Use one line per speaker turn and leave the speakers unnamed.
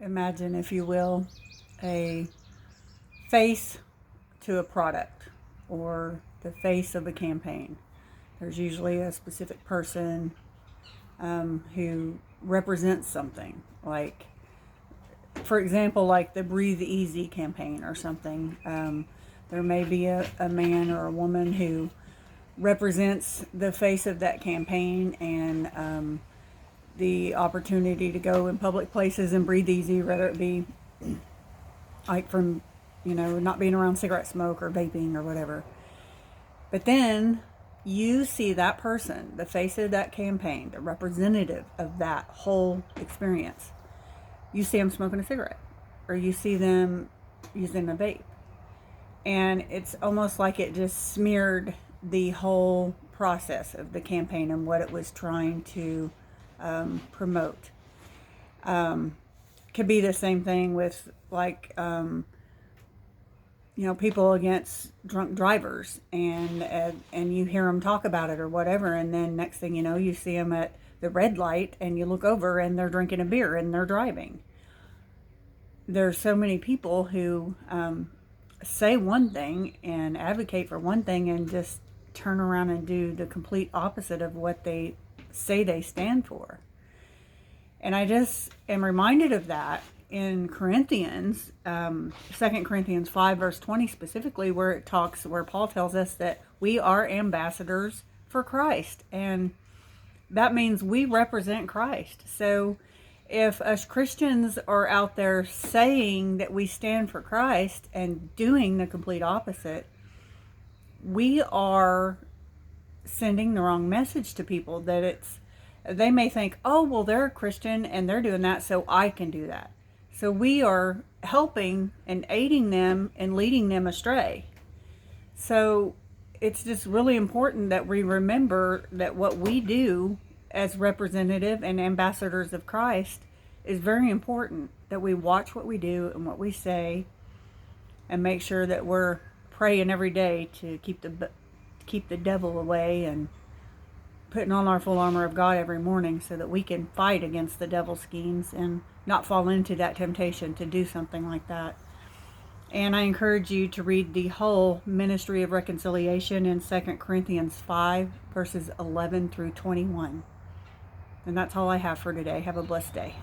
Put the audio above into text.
imagine, if you will, a face to a product or the face of a campaign. There's usually a specific person who represents something, like, for example, like the Breathe Easy campaign or something. There may be a man or a woman who represents the face of that campaign and the opportunity to go in public places and breathe easy, whether it be like from, not being around cigarette smoke or vaping or whatever. But then you see that person, the face of that campaign, the representative of that whole experience. You see them smoking a cigarette, or you see them using a vape. And it's almost like it just smeared the whole process of the campaign and what it was trying to promote. Could be the same thing with, like, people against drunk drivers, and you hear them talk about it or whatever, and then next thing you know, you see them at the red light, and you look over and they're drinking a beer and they're driving. There's so many people who say one thing and advocate for one thing and just turn around and do the complete opposite of what they say they stand for. And I just am reminded of that in Corinthians, 2 Corinthians 5 verse 20 specifically, where Paul tells us that we are ambassadors for Christ. And that means we represent Christ. So if us Christians are out there saying that we stand for Christ and doing the complete opposite, we are sending the wrong message to people. They may think, oh, well, they're a Christian and they're doing that, so I can do that. So we are helping and aiding them and leading them astray. So it's just really important that we remember that what we do as representative and ambassadors of Christ is very important, that we watch what we do and what we say and make sure that we're praying every day to keep the devil away, and putting on our full armor of God every morning so that we can fight against the devil's schemes and not fall into that temptation to do something like that. And I encourage you to read the whole ministry of reconciliation in 2 Corinthians 5 verses 11 through 21. And that's all I have for today. Have a blessed day.